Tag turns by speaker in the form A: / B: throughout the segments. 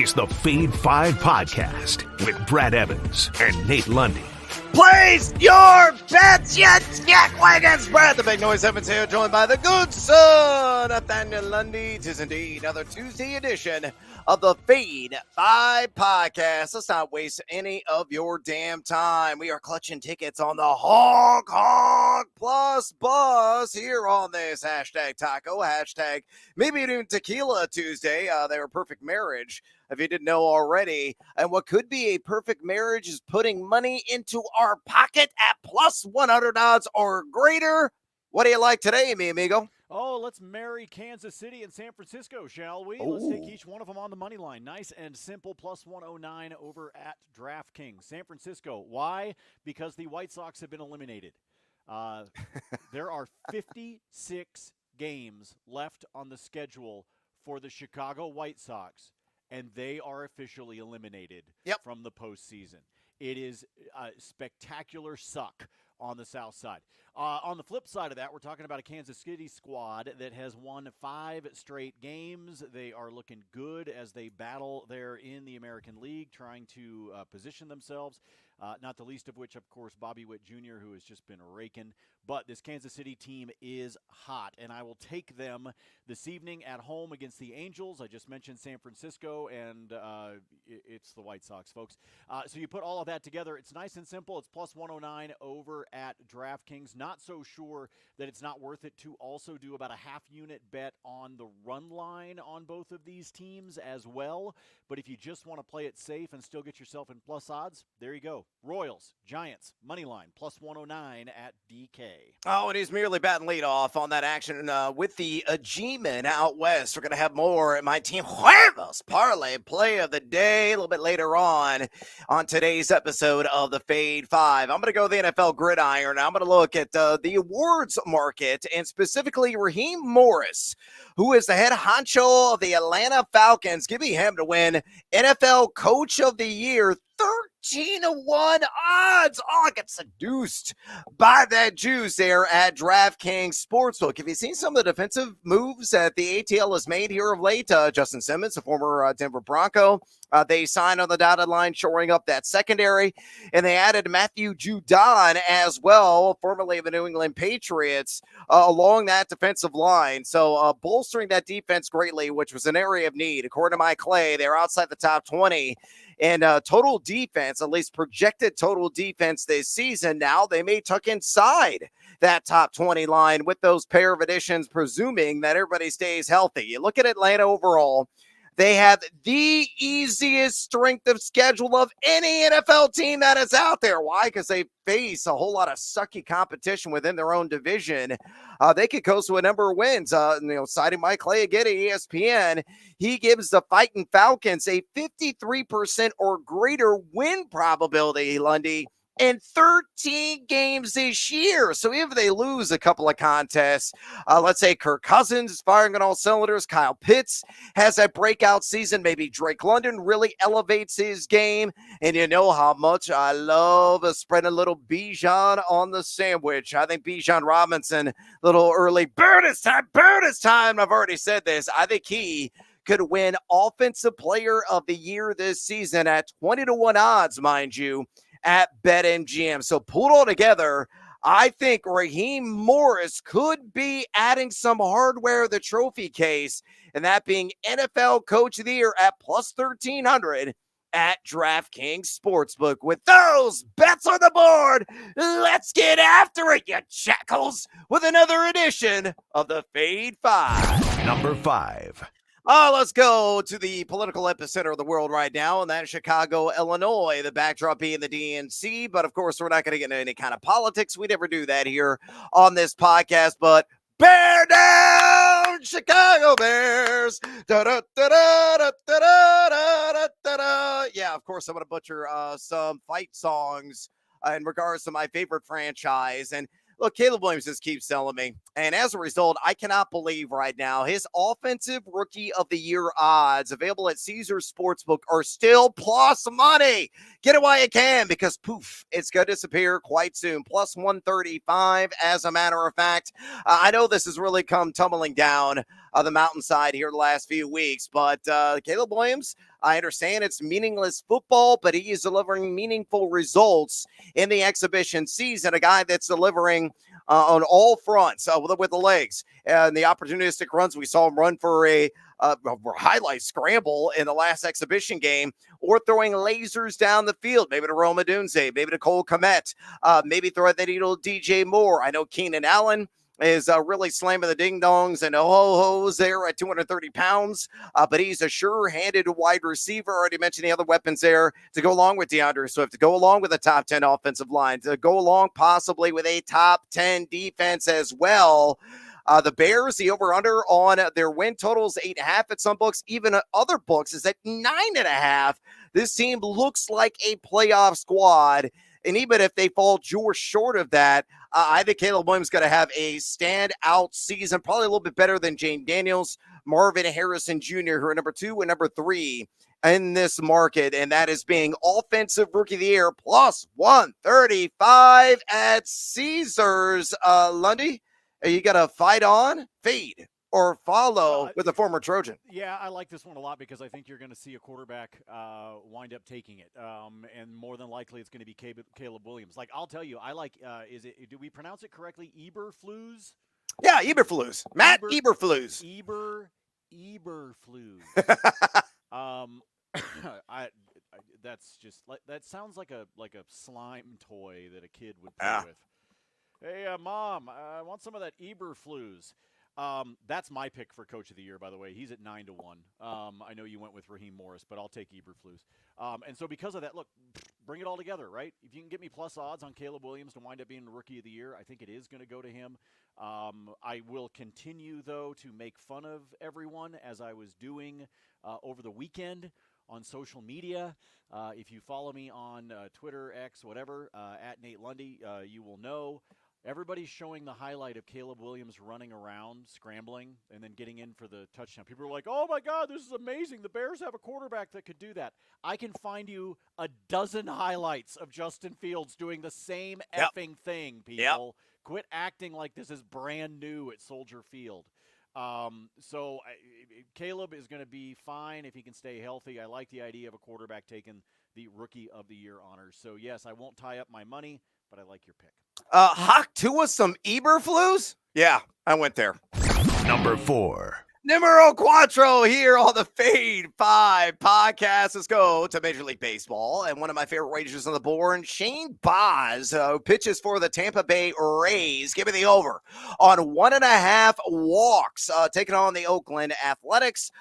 A: is the Fade 5 Podcast with Brad Evans and Nate Lundy.
B: Place your bets, you jackwagons! Brad the Big Noise Evans here, joined by the good son, Nathaniel Lundy. It is indeed another Tuesday edition of the Fade 5 Podcast. Let's not waste any of your damn time. We are clutching tickets on the Honk Plus Bus here on this hashtag taco, hashtag maybe even Tequila Tuesday. They were a perfect marriage, if you didn't know already. And what could be a perfect marriage is putting money into our pocket at plus 100 odds or greater. What do you like today, mi amigo?
C: Oh, let's marry Kansas City and San Francisco, shall we? Let's take each one of them on the money line. Nice and simple, plus 109 over at DraftKings. San Francisco, why? Because the White Sox have been eliminated. There are 56 games left on the schedule for the Chicago White Sox, and they are officially eliminated from the postseason. It is a spectacular suck on the south side. On the flip side of that, we're talking about a Kansas City squad that has won 5 straight games. They are looking good as they battle there in the American League, trying to position themselves, not the least of which, of course, Bobby Witt Jr., who has just been raking. But this Kansas City team is hot, and I will take them this evening at home against the Angels. I just mentioned San Francisco, and it's the White Sox, folks. So you put all of that together. It's nice and simple. It's plus 109 over at DraftKings. Not so sure that it's not worth it to also do about a half-unit bet on the run line on both of these teams as well. But if you just want to play it safe and still get yourself in plus odds, there you go. Royals, Giants, money line, plus 109 at DK.
B: Oh, and he's merely batting leadoff on that action with the G-Men out west. We're going to have more at my team Huevos Parlay play of the day a little bit later on today's episode of the Fade 5. I'm going to go the NFL gridiron. I'm going to look at the awards market, and specifically Raheem Morris, who is the head honcho of the Atlanta Falcons. Give me him to win NFL Coach of the Year. 13-1 odds. Oh, I get seduced by that juice there at DraftKings Sportsbook. Have you seen some of the defensive moves that the ATL has made here of late? Justin Simmons, a former Denver Bronco, they signed on the dotted line, shoring up that secondary, and they added Matthew Judon as well, formerly of the New England Patriots, along that defensive line. So bolstering that defense greatly, which was an area of need. According to Mike Clay, they're outside the top 20. And total defense, at least projected total defense this season. Now they may tuck inside that top 20 line with those pair of additions, presuming that everybody stays healthy. You look at Atlanta overall, they have the easiest strength of schedule of any NFL team that is out there. Why? Because they face a whole lot of sucky competition within their own division. They could coast to a number of wins. Citing Mike Clay again at ESPN, he gives the Fighting Falcons a 53% or greater win probability, Lundy, in 13 games this year. So even if they lose a couple of contests, let's say Kirk Cousins is firing on all cylinders, Kyle Pitts has that breakout season, maybe Drake London really elevates his game, and you know how much I love spreading a little Bijan on the sandwich. I think Bijan Robinson, a little early, burn his time. I've already said this. I think he could win Offensive Player of the Year this season at 20-1 odds, mind you, at BetMGM. So pull it all together. I think Raheem Morris could be adding some hardware to the trophy case, and that being NFL Coach of the Year at plus 1,300 at DraftKings Sportsbook. With those bets on the board, let's get after it, you jackals, with another edition of the Fade 5.
A: Number 5.
B: Let's go to the political epicenter of the world right now, and that's Chicago, Illinois, the backdrop being the DNC. But, of course, we're not going to get into any kind of politics. We never do that here on this podcast. But bear down, Chicago Bears. Yeah, of course, I'm going to butcher some fight songs in regards to my favorite franchise. And look, Caleb Williams just keeps telling me. And as a result, I cannot believe right now his Offensive Rookie of the Year odds available at Caesars Sportsbook are still plus money. Get it while you can, because poof, it's going to disappear quite soon. Plus 135, as a matter of fact. I know this has really come tumbling down the mountainside here the last few weeks. But Caleb Williams, I understand it's meaningless football, but he is delivering meaningful results in the exhibition season. A guy that's delivering on all fronts with the legs and the opportunistic runs. We saw him run for a highlight scramble in the last exhibition game, or throwing lasers down the field, maybe to Roma Dunze, maybe to Cole Kmet, maybe throw at the needle DJ Moore. I know Keenan Allen is really slamming the ding-dongs and ho-hos there at 230 pounds, but he's a sure-handed wide receiver. Already mentioned the other weapons there to go along with DeAndre Swift, to go along with a top 10 offensive line, to go along possibly with a top 10 defense as well. The Bears, the over-under on their win totals, 8.5 at some books. Even other books is at 9.5. This team looks like a playoff squad. And even if they fall just short of that, I think Caleb Williams is going to have a standout season, probably a little bit better than Jane Daniels, Marvin Harrison Jr., who are number 2 and number 3 in this market, and that is being Offensive Rookie of the Year plus 135 at Caesars. Lundy, you got to fight on, fade, or follow with the former Trojan.
C: Yeah, I like this one a lot because I think you're going to see a quarterback wind up taking it, and more than likely it's going to be Caleb Williams. Like, I'll tell you, I like. Do we pronounce it correctly? Eberflus?
B: Yeah, Eberflus. Matt Eberflus.
C: Eberflus. That's just like, that sounds like a slime toy that a kid would play with. Hey, Mom, I want some of that Eberflus. That's my pick for Coach of the Year, by the way. He's at 9-1. I know you went with Raheem Morris, but I'll take Eberflus. And so because of that, look, bring it all together, right? If you can get me plus odds on Caleb Williams to wind up being the Rookie of the Year, I think it is going to go to him. I will continue, though, to make fun of everyone as I was doing over the weekend on social media. If you follow me on Twitter, X, whatever, at Nate Lundy, you will know. Everybody's showing the highlight of Caleb Williams running around, scrambling, and then getting in for the touchdown. People are like, oh, my God, this is amazing. The Bears have a quarterback that could do that. I can find you a dozen highlights of Justin Fields doing the same effing thing, people. Quit acting like this is brand new at Soldier Field. Caleb is going to be fine if he can stay healthy. I like the idea of a quarterback taking the Rookie of the Year honors. So, yes, I won't tie up my money, but I like your pick.
B: Hawk to us some Eberflus? Yeah, I went there.
A: Number 4.
B: Numero Cuatro here on the Fade 5 podcast. Let's go to Major League Baseball. And one of my favorite wagers on the board, Shane Baz, pitches for the Tampa Bay Rays. Give me the over on 1.5 walks, taking on the Oakland Athletics.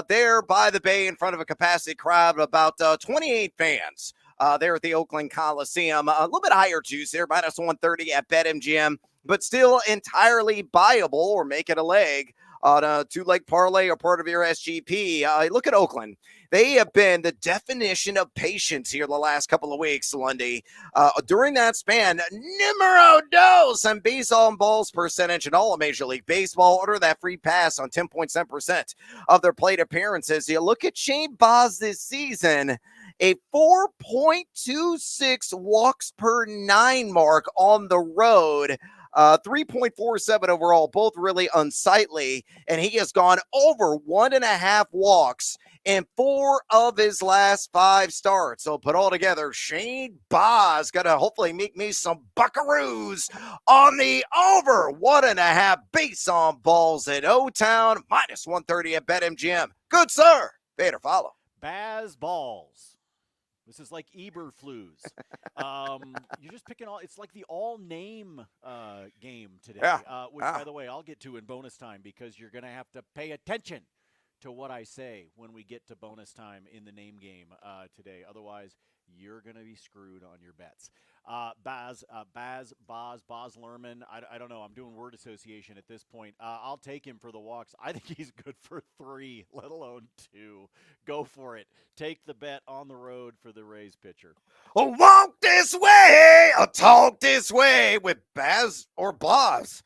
B: There by the Bay in front of a capacity crowd of about 28 fans. There at the Oakland Coliseum. A little bit higher juice there, minus 130 at BetMGM, but still entirely buyable or make it a leg on a 2-leg parlay or part of your SGP. Look at Oakland. They have been the definition of patience here the last couple of weeks, Lundy. During that span, numero dos on base on balls percentage in all of Major League Baseball. Order that free pass on 10.7% of their plate appearances. You look at Shane Baz this season, a 4.26 walks per 9 mark on the road. 3.47 overall, both really unsightly, and he has gone over 1.5 walks in 4 of his last 5 starts. So put all together, Shane Baz going to hopefully make me some buckaroos on the over 1.5 base on balls in O-Town, minus 130 at BetMGM. Good, sir. Pay to follow.
C: Baz balls. This is like Eberflus. You're just picking all. It's like the all-name game today, which, by the way, I'll get to in bonus time because you're going to have to pay attention to what I say when we get to bonus time in the name game today. Otherwise, you're going to be screwed on your bets. Baz Lerman. I don't know. I'm doing word association at this point. I'll take him for the walks. I think he's good for 3, let alone 2. Go for it. Take the bet on the road for the Rays pitcher.
B: Walk this way, or talk this way with Baz or Baz.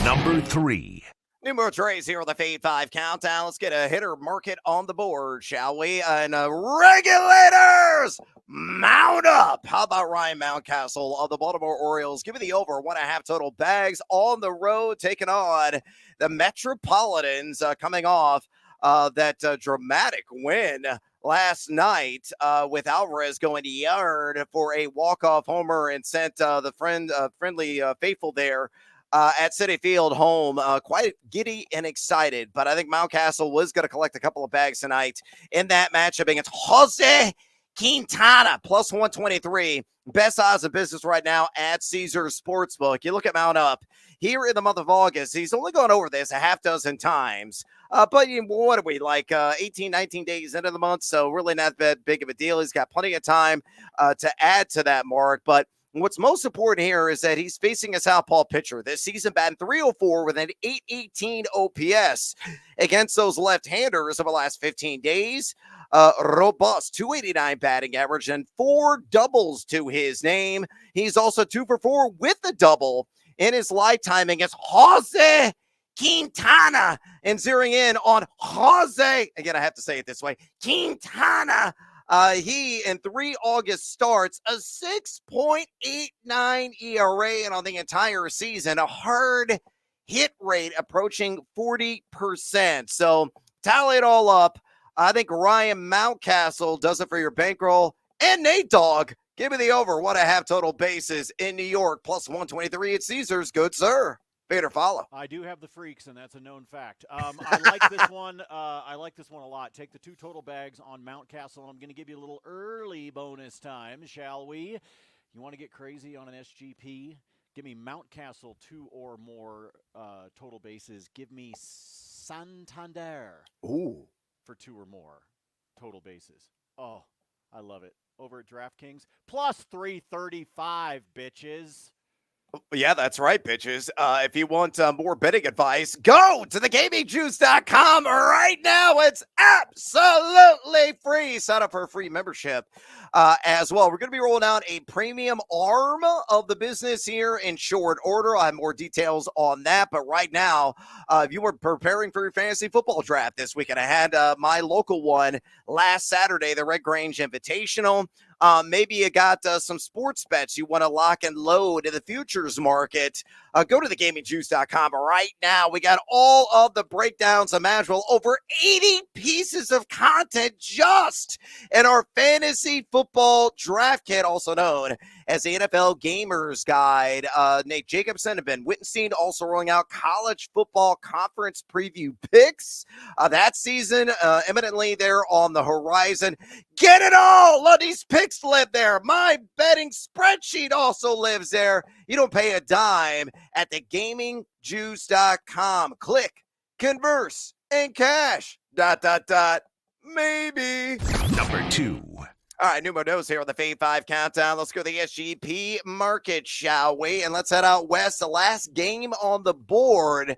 A: Number 3.
B: Numero Trey's here on the Fade 5 Countdown. Let's get a hitter market on the board, shall we? And regulators, mount up. How about Ryan Mountcastle of the Baltimore Orioles? Give me the over 1.5 total bags on the road, taking on the Metropolitans, coming off that dramatic win last night with Alvarez going yard for a walk-off homer and sent the friendly faithful there at Citi Field home, quite giddy and excited. But I think Mountcastle was going to collect a couple of bags tonight in that matchup against Jose Quintana, plus 123. Best odds of business right now at Caesars Sportsbook. You look at Mount Up here in the month of August. He's only gone over this a half dozen times. But what are we, like 18, 19 days into the month? So really not that big of a deal. He's got plenty of time to add to that mark. But what's most important here is that he's facing a southpaw pitcher this season, batting .304 with an .818 OPS against those left-handers over the last 15 days. Robust .289 batting average and 4 doubles to his name. He's also 2 for 4 with a double in his lifetime against Jose Quintana. And zeroing in on Jose, again, I have to say it this way, Quintana. He, in 3 August starts, a 6.89 ERA, and on the entire season, a hard hit rate approaching 40%. So tally it all up. I think Ryan Mountcastle does it for your bankroll. And Nate Dogg, give me the over 1.5 total bases in New York, plus 123 at Caesars. Good, sir. Fade or follow.
C: I do have the freaks, and that's a known fact. I like this one. I like this one a lot. Take the 2 total bags on Mountcastle. I'm going to give you a little early bonus time, shall we? You want to get crazy on an SGP? Give me Mountcastle 2 or more total bases. Give me Santander for 2 or more total bases. Oh, I love it. Over at DraftKings, plus 335, bitches.
B: Yeah, that's right, bitches. If you want more betting advice, go to thegamingjuice.com right now. It's absolutely free. Sign up for a free membership as well. We're going to be rolling out a premium arm of the business here in short order. I have more details on that. But right now, if you were preparing for your fantasy football draft this weekend, I had my local one last Saturday, the Red Grange Invitational. Maybe you got some sports bets you want to lock and load in the futures market. Go to thegamingjuice.com right now. We got all of the breakdowns imaginable, over 80 pieces of content just in our fantasy football draft kit, also known as the NFL Gamers Guide. Nate Jacobson and Ben Wittenstein also rolling out college football conference preview picks. That season imminently there on the horizon. Get it all! Lundy's picks live there. My betting spreadsheet also lives there. You don't pay a dime at thegamingjuice.com. Click, converse, and cash. ... Maybe.
A: Number 2.
B: All right, numero dos here on the Fade 5 Countdown. Let's go to the SGP market, shall we? And let's head out west. The last game on the board.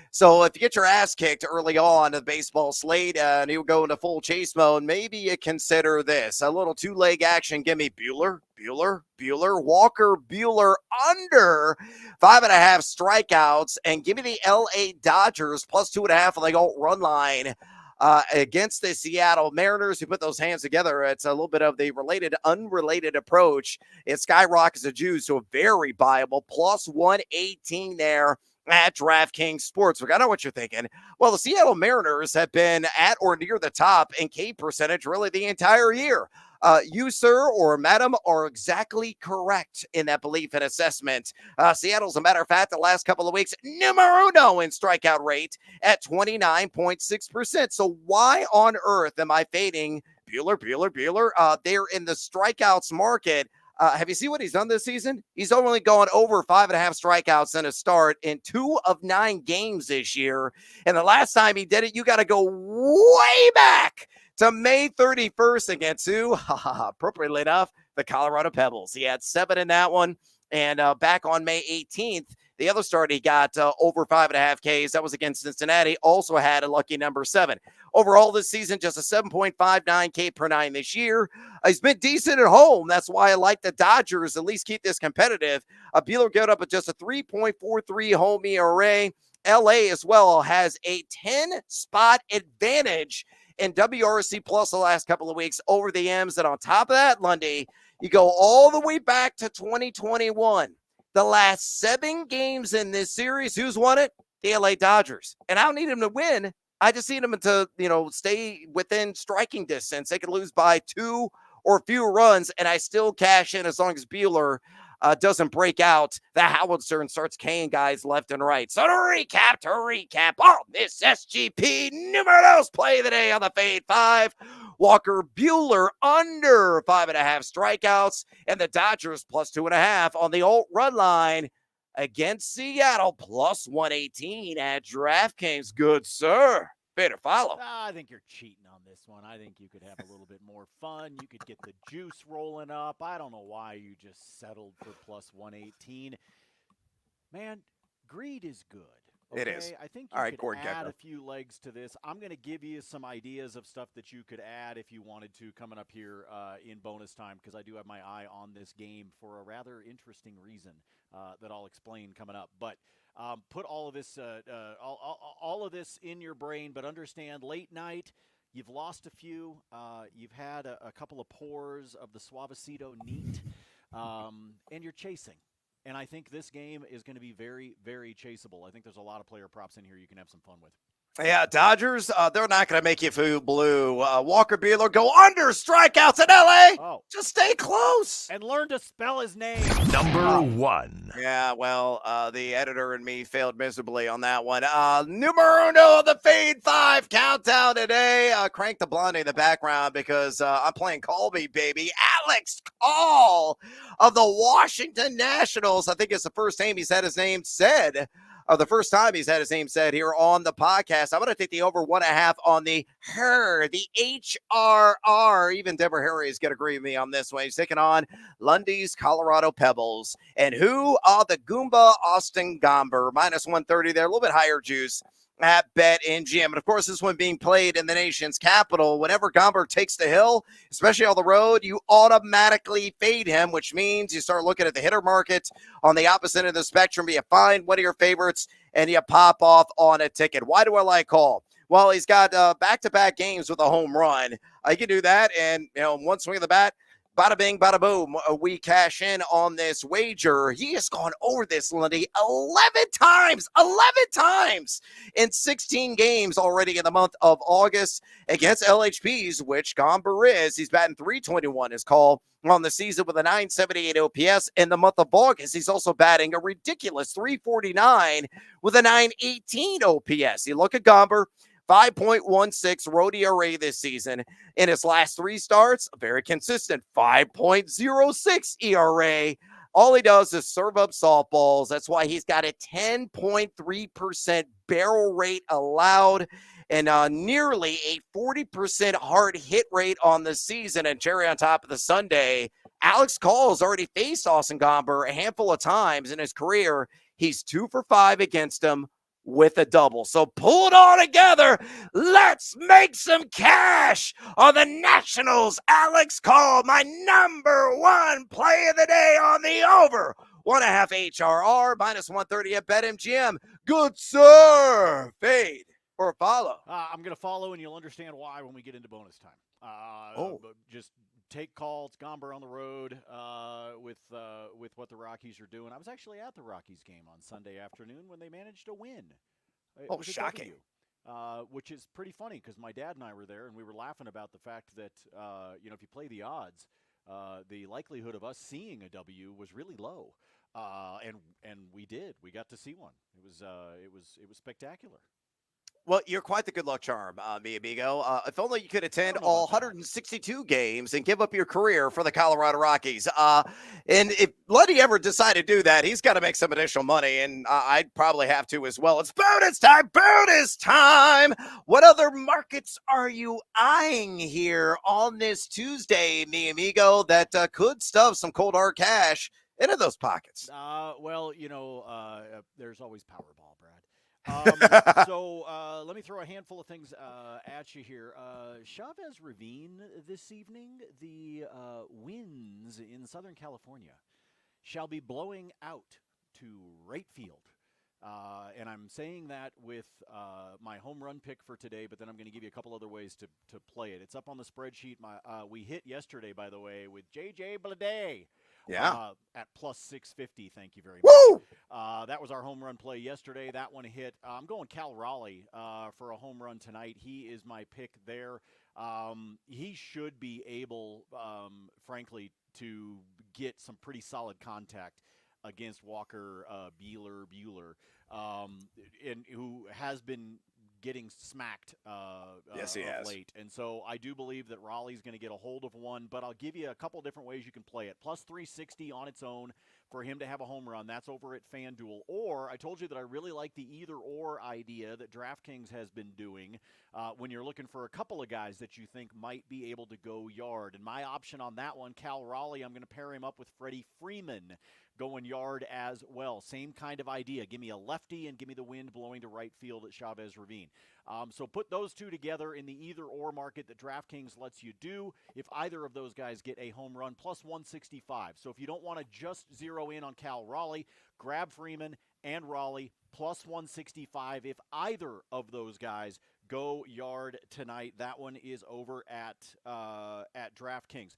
B: So if you get your ass kicked early on in the baseball slate and you go into full chase mode, maybe you consider this. A little 2-leg action. Give me Walker Buehler under 5.5 strikeouts. And give me the LA Dodgers plus 2.5 on the alt run line. Against the Seattle Mariners, who put those hands together. It's a little bit of the unrelated approach. It skyrockets the juice to a very viable plus 118 there at DraftKings Sportsbook. I know what you're thinking. Well, the Seattle Mariners have been at or near the top in K percentage really the entire year. You, sir, or madam, are exactly correct in that belief and assessment. Seattle's, a matter of fact, the last couple of weeks, numero uno in strikeout rate at 29.6%. So why on earth am I fading Buehler? They're in the strikeouts market. Have you seen what he's done this season? He's only gone over 5.5 strikeouts in a start in 2 of 9 games this year. And the last time he did it, you got to go way back to May 31st against who? Appropriately enough, the Colorado Pebbles. He had 7 in that one. And back on May 18th, The other start he got over 5.5 Ks. That was against Cincinnati. Also had a lucky number 7. Overall this season, just a 7.59 K per 9 this year. He's been decent at home. That's why I like the Dodgers at least keep this competitive. Buehler got up at just a 3.43 home ERA. LA as well has a 10-spot advantage in WRC Plus the last couple of weeks over the M's. And on top of that, Lundy, you go all the way back to 2021. The last 7 games in this series, who's won it? The LA Dodgers. And I don't need them to win. I just need them to, stay within striking distance. They could lose by 2 or fewer runs, and I still cash in as long as Buehler doesn't break out the howitzer and starts K'ing guys left and right. So to recap on this SGP numeros play of the day on the Fade 5, Walker Buehler under 5.5 strikeouts, and the Dodgers plus 2.5 on the alt run line against Seattle plus 118 at DraftKings. Good, sir. Better follow.
C: I think you're cheating on this one. I think you could have a little bit more fun. You could get the juice rolling up. I don't know why you just settled for plus 118. Man, greed is good. Okay?
B: It is.
C: I think you
B: All right,
C: could add
B: Gecko.
C: a few legs to this. I'm going to give you some ideas of stuff that you could add if you wanted to coming up here in bonus time, because I do have my eye on this game for a rather interesting reason that I'll explain coming up. But put all of this all of this in your brain, but understand late night, you've lost a few. You've had a couple of pours of the Suavecito Neat, and you're chasing. And I think this game is going to be very, very chaseable. I think there's a lot of player props in here you can have some fun with.
B: Yeah, Dodgers, they're not going to make you foo blue. Walker Buehler go under strikeouts in L.A.
C: Oh.
B: Just stay close.
C: And learn to spell his name.
A: Number 1.
B: Yeah, well, the editor and me failed miserably on that one. Numero uno of the Fade 5 countdown today. Crank the blondie in the background because I'm playing Call Me, baby. Alex Call of the Washington Nationals. I think it's the first time he's had his name said. The first time he's had his name said here on the podcast. I'm going to take the over 1.5 on the HRR. Even Deborah Harry is going to agree with me on this one. He's taking on Lundy's Colorado Pebbles. And who are the Goomba Austin Gomber? Minus 130 there, a little bit higher juice at BetMGM. And of course, this one being played in the nation's capital. Whenever Gomber takes the hill, especially on the road, you automatically fade him, which means you start looking at the hitter market on the opposite end of the spectrum. You find one of your favorites and you pop off on a ticket. Why do I like Call? Well, he's got back-to-back games with a home run. I can do that, and one swing of the bat, bada bing, bada boom. We cash in on this wager. He has gone over this, Lundy, 11 times in 16 games already in the month of August against LHPs, which Gomber is. He's batting .321 his call on the season with a .978 OPS. In the month of August, he's also batting a ridiculous .349 with a .918 OPS. You look at Gomber, 5.16 road ERA this season. In his last 3 starts, very consistent, 5.06 ERA. All he does is serve up softballs. That's why he's got a 10.3% barrel rate allowed and nearly a 40% hard hit rate on the season. And cherry on top of the sundae, Alex Call has already faced Austin Gomber a handful of times in his career. He's 2 for 5 against him with a double. So pull it all together. Let's make some cash on the Nationals. Alex Call, my number 1 play of the day on the over. 1.5 HRR, minus 130 at BetMGM. Good sir. Fade or follow?
C: I'm going to follow, and you'll understand why when we get into bonus time. But just take call. It's Gomber on the road with what the Rockies are doing. I was actually at the Rockies game on Sunday afternoon when they managed to win. It was a
B: shocking.
C: which is pretty funny because my dad and I were there, and we were laughing about the fact that, if you play the odds, the likelihood of us seeing a W was really low. And we did. We got to see one. It was spectacular.
B: Well, you're quite the good luck charm, mi amigo. If only you could attend all 162 games and give up your career for the Colorado Rockies. And if Lundy ever decided to do that, he's got to make some additional money, and I'd probably have to as well. It's bonus time! Bonus time! What other markets are you eyeing here on this Tuesday, mi amigo, that could stuff some cold hard cash into those pockets.
C: Well, there's always Powerball, Brad. So let me throw a handful of things at you here. Chavez Ravine this evening, the winds in Southern California shall be blowing out to right field. And I'm saying that with my home run pick for today, but then I'm going to give you a couple other ways to play it. It's up on the spreadsheet. We hit yesterday, by the way, with J.J. Bleday.
B: Yeah.
C: At plus 650. Thank you very much.
B: Woo!
C: That was our home run play yesterday. That one hit. I'm going Cal Raleigh for a home run tonight. He is my pick there. He should be able, frankly, to get some pretty solid contact against Walker Buehler, and who has been getting smacked
B: Yes, he
C: of
B: has.
C: late. And so I do believe that Raleigh's going to get a hold of one, but I'll give you a couple different ways you can play it. Plus 360 on its own for him to have a home run. That's over at FanDuel. Or I told you that I really like the either-or idea that DraftKings has been doing when you're looking for a couple of guys that you think might be able to go yard. And my option on that one, Cal Raleigh, I'm going to pair him up with Freddie Freeman going yard as well. Same kind of idea. Give me a lefty and give me the wind blowing to right field at Chavez Ravine. So put those two together in the either-or market that DraftKings lets you do. If either of those guys get a home run, plus 165. So if you don't want to just zero in on Cal Raleigh, grab Freeman and Raleigh, plus 165. If either of those guys go yard tonight, that one is over at DraftKings.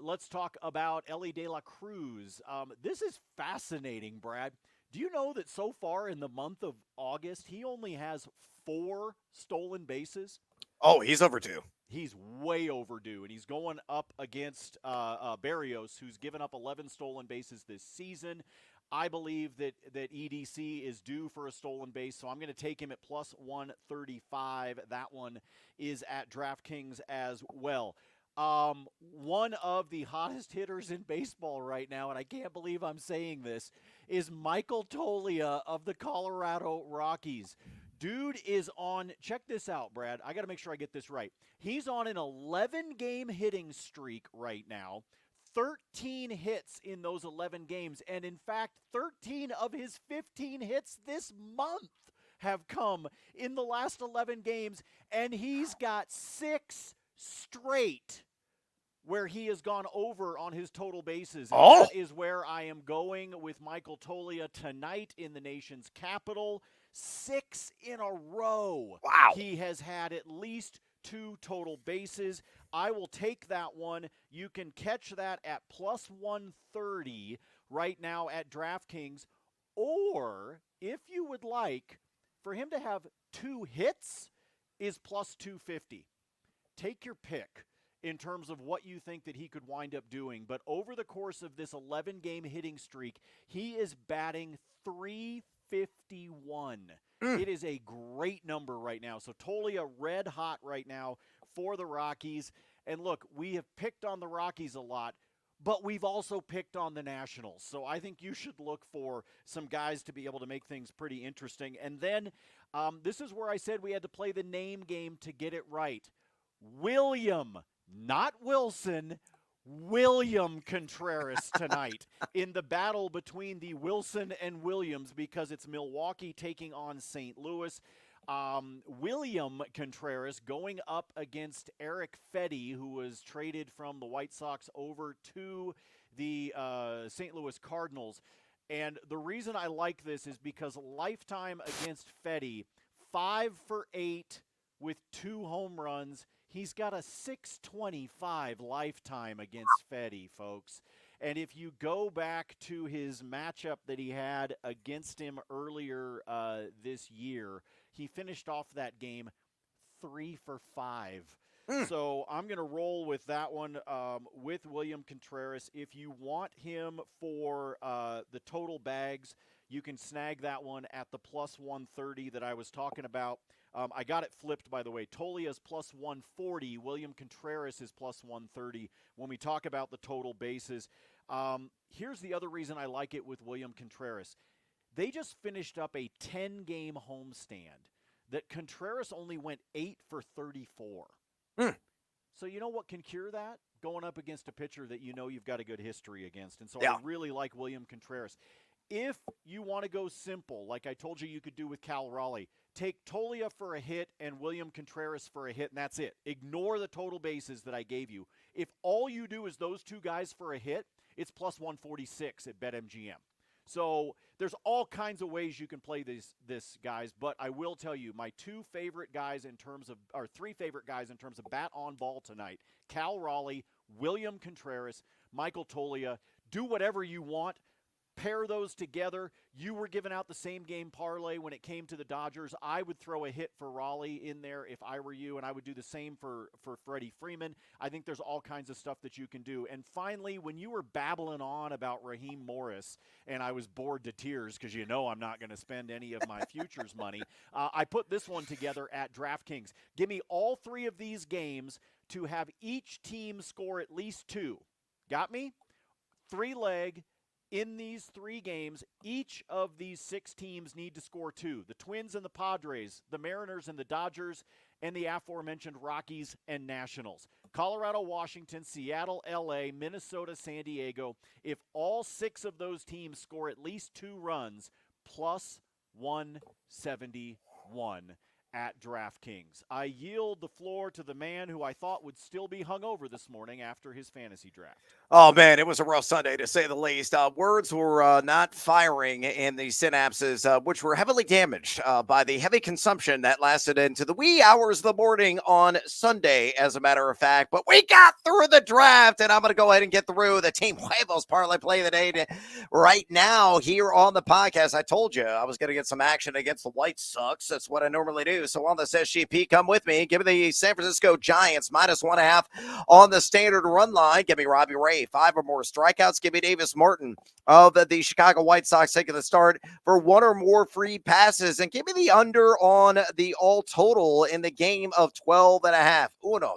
C: Let's talk about Ellie De La Cruz. This is fascinating, Brad. Do you know that so far in the month of August, he only has 4 stolen bases?
B: Oh, he's overdue.
C: He's way overdue, and he's going up against Berrios, who's given up 11 stolen bases this season. I believe that EDC is due for a stolen base, so I'm going to take him at plus 135. That one is at DraftKings as well. One of the hottest hitters in baseball right now, and I can't believe I'm saying this, is Michael Toglia of the Colorado Rockies. Dude is on, check this out, Brad. I got to make sure I get this right. He's on an 11-game hitting streak right now. 13 hits in those 11 games. And in fact, 13 of his 15 hits this month have come in the last 11 games. And he's got 6 straight where he has gone over on his total bases. And that is where I am going with Michael Toglia tonight in the nation's capital. 6 in a row.
B: Wow.
C: He has had at least 2 total bases. I will take that one. You can catch that at plus 130 right now at DraftKings. Or, if you would like, for him to have 2 hits is plus 250. Take your pick in terms of what you think that he could wind up doing. But over the course of this 11-game hitting streak, he is batting .351. It is a great number right now. So Toglia red hot right now for the Rockies. And look, we have picked on the Rockies a lot, but we've also picked on the Nationals. So I think you should look for some guys to be able to make things pretty interesting. And then this is where I said we had to play the name game to get it right. William, not Wilson, William Contreras tonight in the battle between the Wilson and Williams, because it's Milwaukee taking on St. Louis. William Contreras going up against Eric Fedde, who was traded from the White Sox over to the St. Louis Cardinals. And the reason I like this is because lifetime against Fedde, 5 for 8 with 2 home runs. He's got a 625 lifetime against Fedde, folks. And if you go back to his matchup that he had against him earlier this year, he finished off that game 3 for 5. So I'm going to roll with that one with William Contreras. If you want him for the total bags, you can snag that one at the plus 130 that I was talking about. I got it flipped, by the way. Toglia is plus 140. William Contreras is plus 130 when we talk about the total bases. Here's the other reason I like it with William Contreras. They just finished up a 10-game homestand that Contreras only went 8 for 34. So you know what can cure that? going up against a pitcher that you know you've got a good history against. And so
B: Yeah.
C: I really like William Contreras. If you want to go simple, like I told you could do with Cal Raleigh, take Tolia for a hit and William Contreras for a hit, and that's it. Ignore the total bases that I gave you. If all you do is those two guys for a hit, it's plus 146 at BetMGM. So there's all kinds of ways you can play this guys, but I will tell you my three favorite guys in terms of bat on ball tonight: Cal Raleigh, William Contreras, Michael Tolia. Do whatever you want. Pair those together. You were giving out the same game parlay when it came to the Dodgers. I would throw a hit for Raleigh in there if I were you, and I would do the same for Freddie Freeman. I think there's all kinds of stuff that you can do. And finally, when you were babbling on about Raheem Morris, and I was bored to tears because you know I'm not going to spend any of my futures money, I put this one together at DraftKings. Give me all three of these games to have each team score at least 2. Got me? 3-leg. In these 3 games, each of these 6 teams need to score 2. The Twins and the Padres, the Mariners and the Dodgers, and the aforementioned Rockies and Nationals. Colorado, Washington, Seattle, LA, Minnesota, San Diego. If all 6 of those teams score at least 2 runs, plus 171 at DraftKings. I yield the floor to the man who I thought would still be hungover this morning after his fantasy draft.
B: Oh, man, it was a rough Sunday, to say the least. Words were not firing in the synapses, which were heavily damaged by the heavy consumption that lasted into the wee hours of the morning on Sunday, as a matter of fact. But we got through the draft, and I'm going to go ahead and get through the Team Huevos Parlay Play of the Day right now here on the podcast. I told you I was going to get some action against the White Sox. That's what I normally do. So on this SGP, come with me. Give me the San Francisco Giants -1.5 on the standard run line. Give me Robbie Ray. 5 or more strikeouts. Give me Davis Martin of the Chicago White Sox taking the start for 1 or more free passes. And give me the under on the all total in the game of 12.5. 1, 2,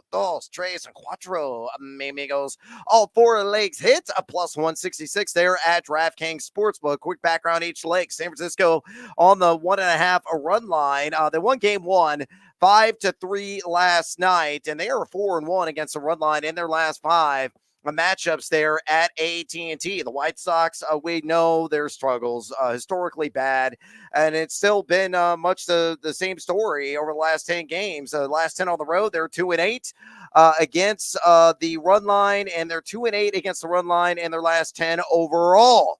B: 3, and 4, amigos. All 4 legs hit a plus 166 there at DraftKings Sportsbook. Quick background each leg. San Francisco on the 1.5 run line. They won game 1 5-3 last night, and they are 4-1 against the run line in their last 5 matchups there at AT&T. The White Sox, we know their struggles, historically bad, and it's still been much the same story over the last 10 games. The last 10 on the road, they're 2-8 against the run line, and they're 2-8 against the run line in their last 10 overall.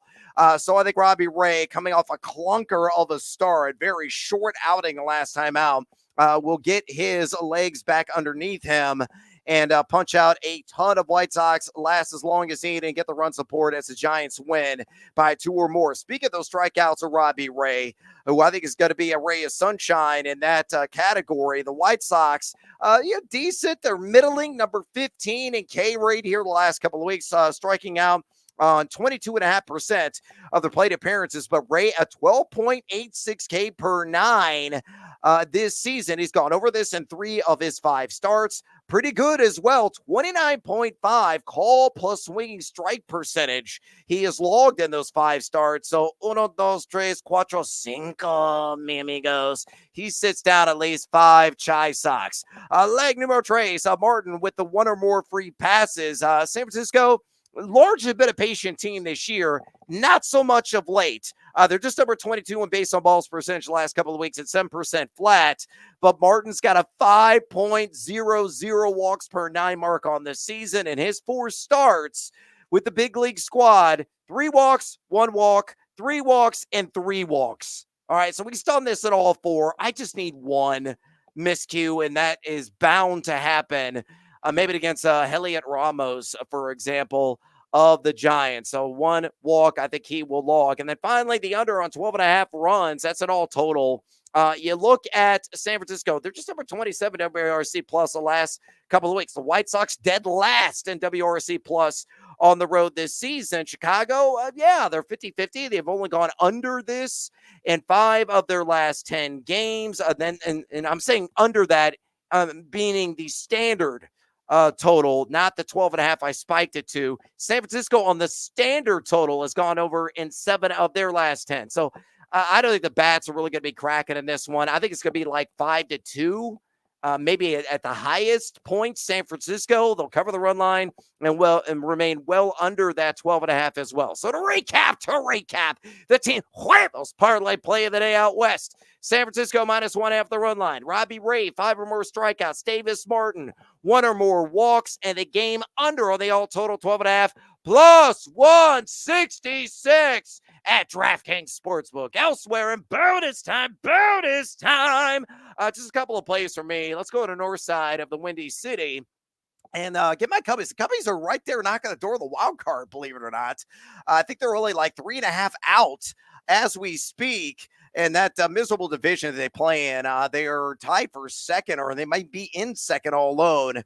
B: So I think Robbie Ray, coming off a clunker of a start, very short outing the last time out, will get his legs back underneath him and punch out a ton of White Sox, last as long as needed, and get the run support as the Giants win by 2 or more. Speaking of those strikeouts of Robbie Ray, who I think is going to be a ray of sunshine in that category, the White Sox, decent. They're middling, number 15 in K rate here the last couple of weeks, striking out on 22.5% of the plate appearances, but Ray at 12.86 K per 9 this season. He's gone over this in 3 of his 5 starts. Pretty good as well. 29.5 call plus swinging strike percentage he has logged in those 5 starts. So 1, 2, 3, 4, 5, mi amigos. He sits down at least 5 Chai Sox. Leg numero 3, Martin with the 1 or more free passes. San Francisco, largely been a patient team this year, not so much of late. They're just number 22 in base on balls percentage the last couple of weeks at 7% flat, but Martin's got a 5.00 walks per 9 mark on this season, and his 4 starts with the big league squad: 3 walks, 1 walk, 3 walks, and 3 walks. All right, so he's done this in all 4. I just need 1 miscue, and that is bound to happen. Maybe against Heliot Ramos, for example, of the Giants. So 1 walk, I think he will log. And then finally, the under on 12.5 runs. That's an all total. You look at San Francisco, they're just number 27 WRC plus the last couple of weeks. The White Sox dead last in WRC plus on the road this season. Chicago, they're 50-50. They've only gone under this in 5 of their last 10 games. And I'm saying under that, meaning the standard total, not the 12.5 I spiked it to. San Francisco on the standard total has gone over in 7 of their last 10. So I don't think the bats are really going to be cracking in this one. I think it's going to be like 5-2 maybe at the highest points, San Francisco. They'll cover the run line and remain well under that 12.5 as well. So to recap, the Team Huevos parlay play of the day out west. San Francisco -1.5 the run line. Robbie Ray, 5 or more strikeouts. Davis Martin, 1 or more walks, and the game under on the all total 12.5 plus 166 at DraftKings Sportsbook. Elsewhere in bonus time. Just a couple of plays for me. Let's go to the north side of the Windy City and get my Cubbies. The Cubbies are right there knocking the door of the wild card, believe it or not. I think they're only like 3.5 out as we speak. And that miserable division that they play in, they are tied for second, or they might be in second all alone,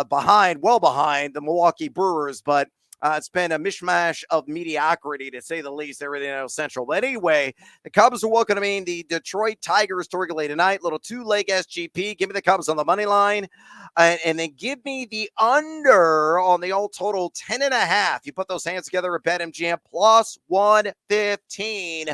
B: behind the Milwaukee Brewers. But it's been a mishmash of mediocrity, to say the least, there in the NL Central. But anyway, the Cubs are welcoming the Detroit Tigers to Wrigley tonight. Little 2-leg SGP. Give me the Cubs on the money line. And then give me the under on the all total 10.5. You put those hands together at BetMGM plus 115.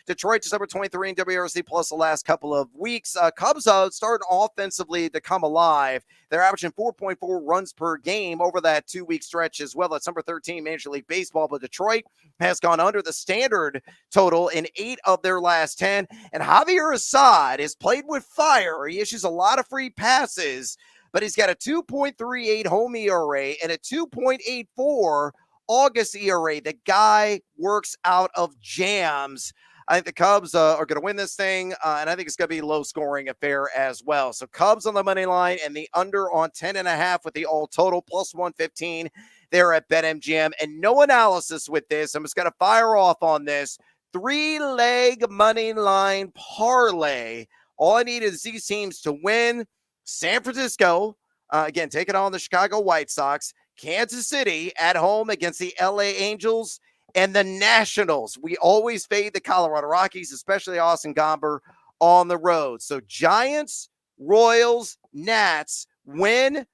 B: Detroit just number 23 in WRC plus the last couple of weeks. Cubs starting offensively to come alive. They're averaging 4.4 runs per game over that 2-week stretch as well. That's number 13 Major League Baseball. But Detroit has gone under the standard total in 8 of their last 10. And Javier Assad has played with fire. He issues a lot of free passes, but he's got a 2.38 home ERA and a 2.84 August ERA. The guy works out of jams. I think the Cubs are going to win this thing, and I think it's going to be a low-scoring affair as well. So Cubs on the money line and the under on 10.5 with the all total plus 115 there at BetMGM. And no analysis with this. I'm just going to fire off on this 3-leg money line parlay. All I need is these teams to win. San Francisco, again, taking on the Chicago White Sox. Kansas City at home against the LA Angels. And the Nationals. We always fade the Colorado Rockies, especially Austin Gomber, on the road. So Giants, Royals, Nats win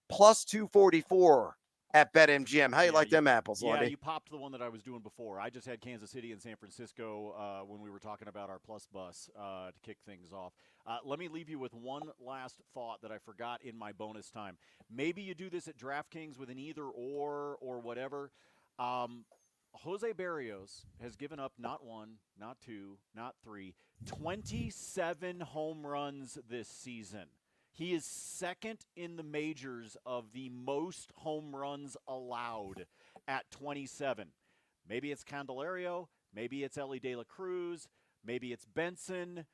B: plus 244 at BetMGM. How you like them apples, Lundy?
C: Yeah, you popped the one that I was doing before. I just had Kansas City and San Francisco when we were talking about our plus bus to kick things off. Let me leave you with one last thought that I forgot in my bonus time. Maybe you do this at DraftKings with an either or whatever. Jose Barrios has given up not 1, not 2, not 3, 27 home runs this season. He is second in the majors of the most home runs allowed at 27. Maybe it's Candelario, maybe it's Ellie De La Cruz, maybe it's Benson.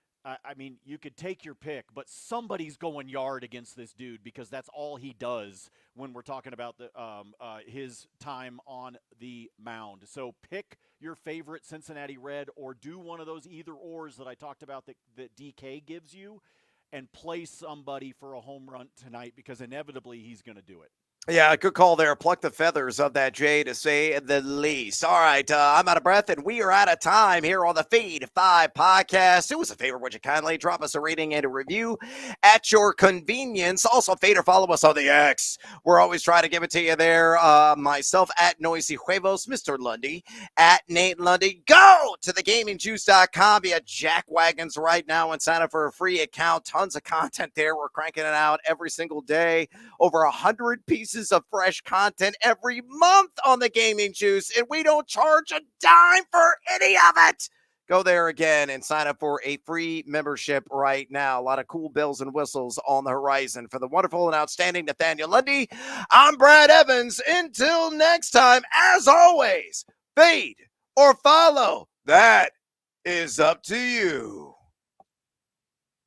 C: I mean, you could take your pick, but somebody's going yard against this dude because that's all he does when we're talking about his time on the mound. So pick your favorite Cincinnati Red or do one of those either-ors that I talked about that DK gives you and play somebody for a home run tonight because inevitably he's going to do it.
B: Yeah, good call there. Pluck the feathers of that J, to say the least. All right, I'm out of breath, and we are out of time here on the Feed 5 podcast. Do us a favor, would you kindly drop us a rating and a review at your convenience. Also, fade or follow us on the X. We're always trying to give it to you there. Myself at Noisy Huevos, Mr. Lundy at Nate Lundy. Go to thegamingjuice.com via Jack Wagons right now and sign up for a free account. Tons of content there. We're cranking it out every single day. Over 100 pieces of fresh content every month on the Gaming Juice, and we don't charge a dime for any of it. Go there again and sign up for a free membership right now. A lot of cool bells and whistles on the horizon. For the wonderful and outstanding Nathaniel Lundy, I'm Brad Evans. Until next time, as always, fade or follow. That is up to you.